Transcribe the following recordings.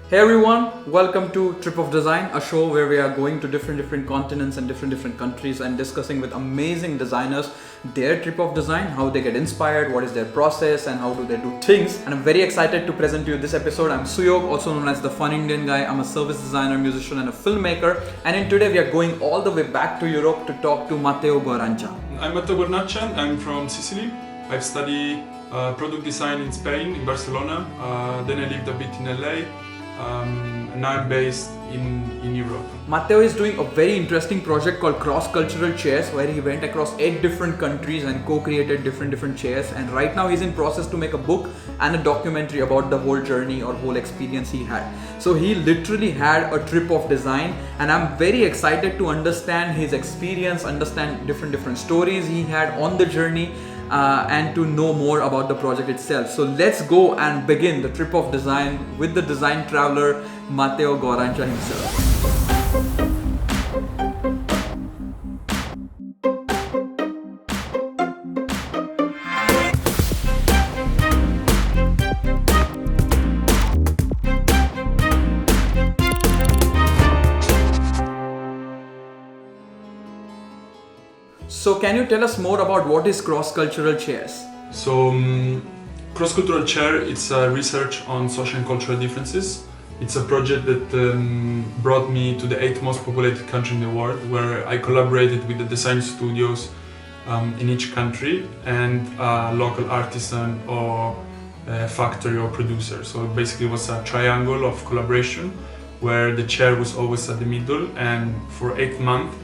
Hey everyone, welcome to Trip of Design, a show where we are going to different continents and different countries and discussing with amazing designers their trip of design, how they get inspired, what is their process and how do they do things. And I'm very excited to present to you this episode. I'm Suyog, also known as the Fun Indian Guy. I'm a service designer, musician and a filmmaker. And in today we are going all the way back to Europe to talk to Matteo Guarnaccia. I'm Matteo Guarnaccia, I'm from Sicily. I've studied product design in Spain, in Barcelona. Then I lived a bit in LA. And now I'm based in Europe. Matteo is doing a very interesting project called CrossCultural Chairs, where he went across 8 different countries and co-created different chairs. And right now he's in process to make a book and a documentary about the whole journey or whole experience he had. So he literally had a trip of design, and I'm very excited to understand his experience, understand different stories he had on the journey. And to know more about the project itself. So let's go and begin the trip of design with the design traveler Matteo Guarnaccia himself. So can you tell us more about what is CrossCultural Chairs? So CrossCultural Chair, it's a research on social and cultural differences. It's a project that brought me to the 8th most populated country in the world, where I collaborated with the design studios in each country and a local artisan or factory or producer. So basically it was a triangle of collaboration where the chair was always at the middle, and for 8 months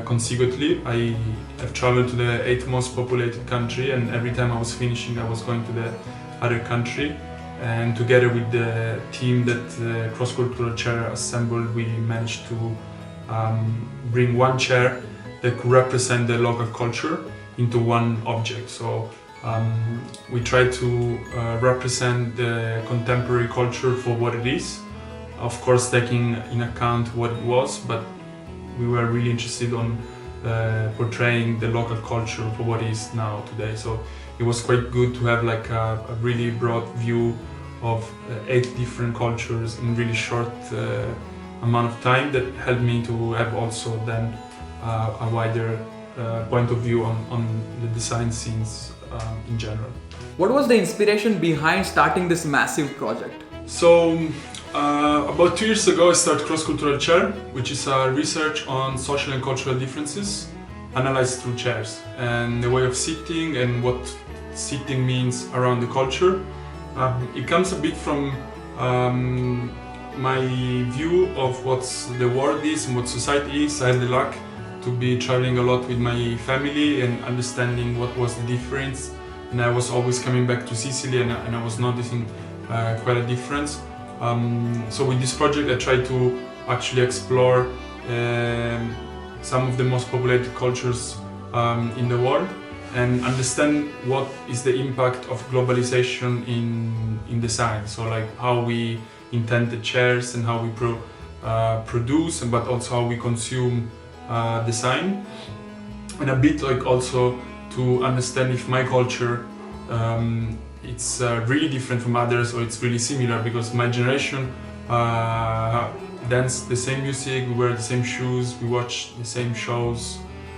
consecutively I have traveled to the 8th most populated country, and every time I was finishing I was going to the other country, and together with the team that CrossCultural Chair assembled, we managed to bring one chair that could represent the local culture into one object. So we tried to represent the contemporary culture for what it is, of course taking in account what it was, but we were really interested on portraying the local culture for what it is now today. So it was quite good to have like a really broad view of 8 different cultures in really short amount of time, that helped me to have also then a wider point of view on the design scenes in general. What was the inspiration behind starting this massive project? So about 2 years ago I started CrossCultural Chair, which is a research on social and cultural differences analyzed through chairs and the way of sitting and what sitting means around the culture. It comes a bit from my view of what the world is and what society is. I had the luck to be traveling a lot with my family and understanding what was the difference, and I was always coming back to Sicily and I was noticing quite a difference. So with this project I tried to actually explore some of the most populated cultures in the world and understand what is the impact of globalization in design. So like how we intend the chairs and how we produce, but also how we consume design, and a bit like also to understand if my culture it's really different from others or it's really similar, because my generation dance the same music, we wear the same shoes, we watch the same shows.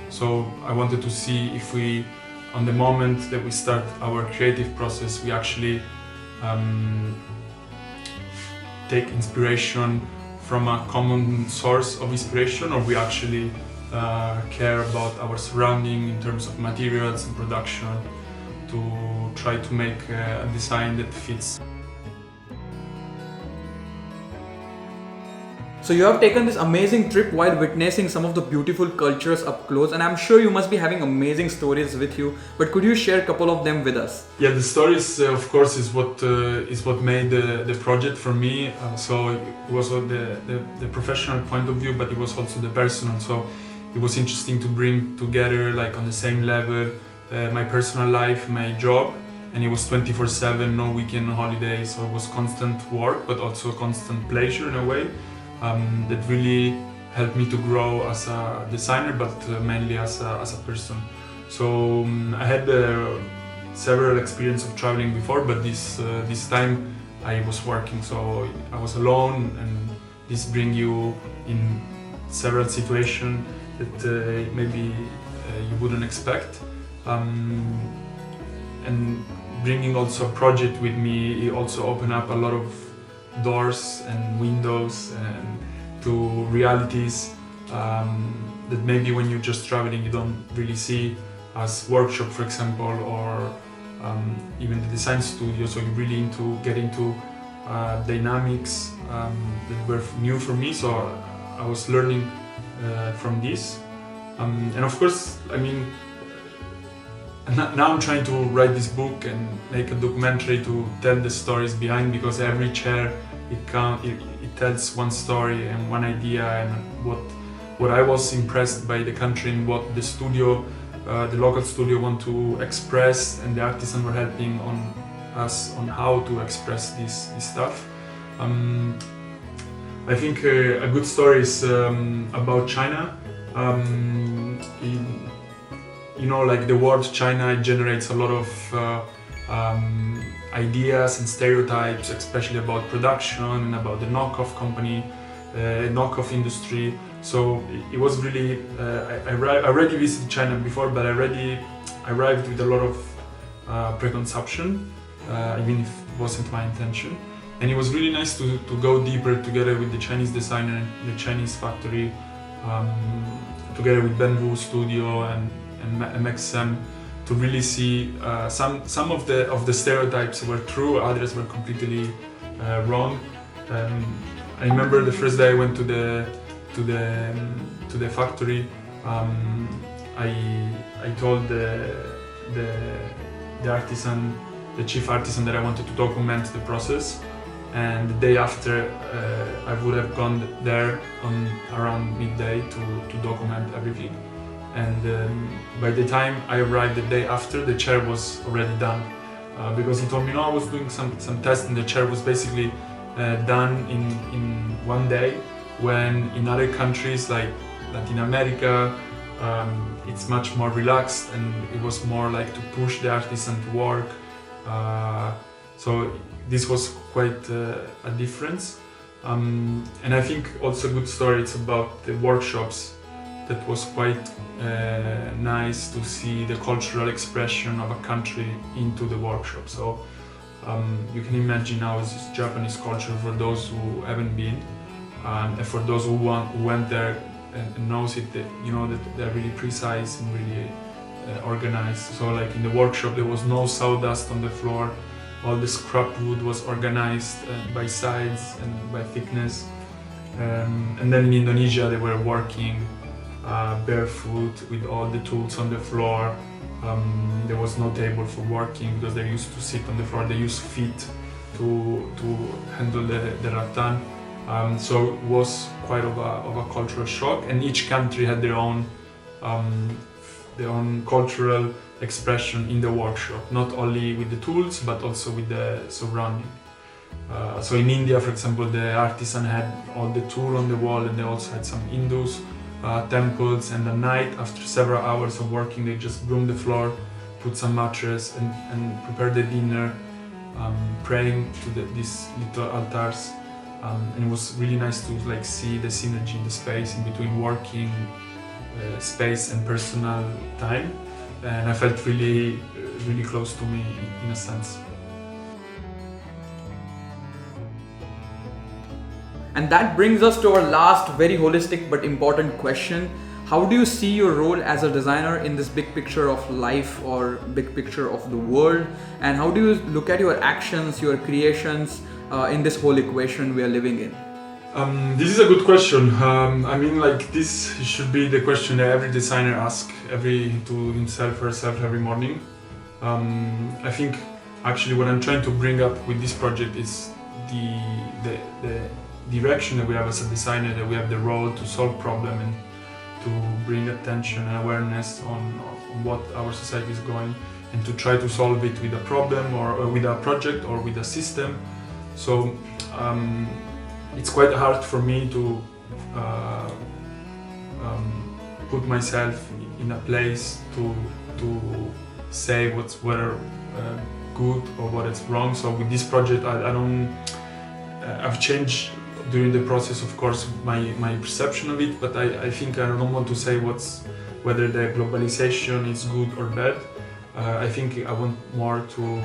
So I wanted to see if we, on the moment that we start our creative process, we actually take inspiration from a common source of inspiration, or we actually care about our surrounding in terms of materials and production, to try to make a design that fits. So you have taken this amazing trip while witnessing some of the beautiful cultures up close, and I'm sure you must be having amazing stories with you, but could you share a couple of them with us? Yeah, the stories of course is what made the project for me. So it was the professional point of view, but it was also the personal. So it was interesting to bring together, like on the same level, my personal life, my job, and it was 24/7, no weekend, no holiday. So it was constant work, but also constant pleasure in a way. That really helped me to grow as a designer, but mainly as a person. So I had several experiences of traveling before, but this time I was working. So I was alone, and this bring you in several situations that maybe you wouldn't expect. And bringing also a project with me, it also opened up a lot of doors and windows and to realities that maybe when you're just traveling you don't really see, as workshop for example, or even the design studio. So you really get into dynamics that were new for me, so I was learning from this. And of course, I mean, now I'm trying to write this book and make a documentary to tell the stories behind, because every chair it tells one story and one idea, and what I was impressed by the country and what the studio, the local studio, want to express, and the artisans were helping on us on how to express this stuff. I think a good story is about China. You know, like the word China, it generates a lot of ideas and stereotypes, especially about production and about the knockoff company, knockoff industry. So it was really, I already visited China before, but I already arrived with a lot of preconception, even if it wasn't my intention. And it was really nice to go deeper together with the Chinese designer, the Chinese factory, together with Benvu Studio and MXM, to really see some of the stereotypes were true, others were completely wrong. I remember the first day I went to the factory. I told the artisan, the chief artisan, that I wanted to document the process. And the day after, I would have gone there on around midday to document everything. And by the time I arrived the day after, the chair was already done. Because he told me, no, I was doing some tests, and the chair was basically done in one day, when in other countries like Latin America, it's much more relaxed, and it was more like to push the artisan to work. So this was quite a difference. And I think also a good story, it's about the workshops. That was quite nice to see the cultural expression of a country into the workshop. So you can imagine how is this Japanese culture for those who haven't been, and for those who went there and knows it, that, you know, that they're really precise and really organized. So like in the workshop there was no sawdust on the floor. All the scrap wood was organized by size and by thickness. And then in Indonesia they were working barefoot with all the tools on the floor. There was no table for working because they used to sit on the floor. They used feet to handle the rattan. So it was quite of a cultural shock, and each country had their own cultural expression in the workshop, not only with the tools but also with the surrounding. So in India, for example, the artisan had all the tool on the wall, and they also had some Hindus temples, and at night, after several hours of working, they just broom the floor, put some mattress and prepare the dinner, praying to these little altars. And it was really nice to like see the synergy in the space in between working space and personal time, and I felt really close to me in a sense. And that brings us to our last very holistic but important question. How do you see your role as a designer in this big picture of life or big picture of the world? And how do you look at your actions, your creations in this whole equation we are living in? This is a good question. I mean, like, this should be the question that every designer asks to himself or herself every morning. I think actually what I'm trying to bring up with this project is the direction that we have as a designer, that we have the role to solve problem and to bring attention and awareness on what our society is going, and to try to solve it with a problem or with a project or with a system. So it's quite hard for me to put myself in a place to say good or what is wrong. So with this project, I don't. I've changed during the process, of course, my perception of it. But I think I don't want to say whether the globalization is good or bad. I think I want more to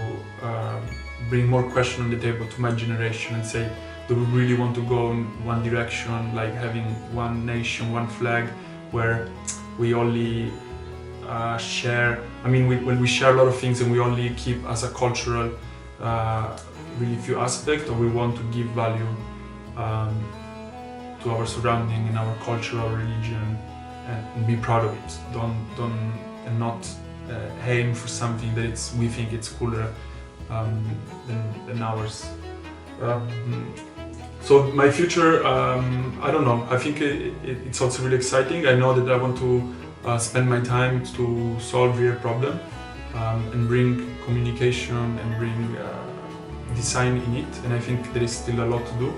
bring more question on the table to my generation and say, do we really want to go in one direction, like having one nation, one flag, where we only share, I mean, when we share a lot of things and we only keep as a cultural really few aspects, or we want to give value to our surrounding and our cultural religion and be proud of it. And not aim for something that we think it's cooler than ours. So my future, I don't know. I think it's also really exciting. I know that I want to spend my time to solve real problem and bring communication and bring design in it. And I think there is still a lot to do.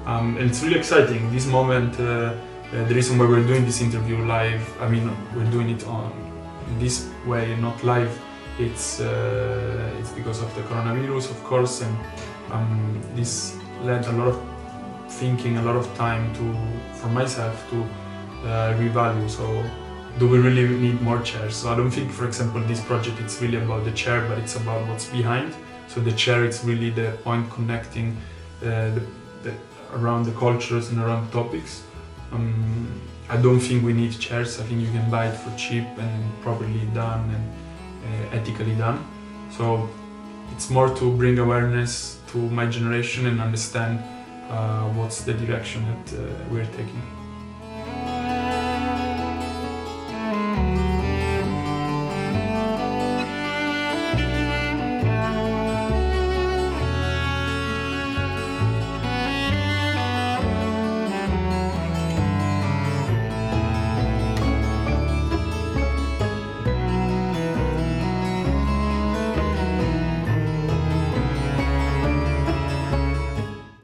And it's really exciting. This moment, the reason why we're doing this interview live, I mean, we're doing it in this way, not live. It's because of the coronavirus, of course, and this led a lot of thinking, a lot of time for myself to revalue. So, do we really need more chairs? So I don't think, for example, this project it's really about the chair, but it's about what's behind. So the chair is really the point connecting around the cultures and around the topics. I don't think we need chairs. I think you can buy it for cheap and properly done and ethically done. So it's more to bring awareness to my generation and understand what's the direction that we're taking.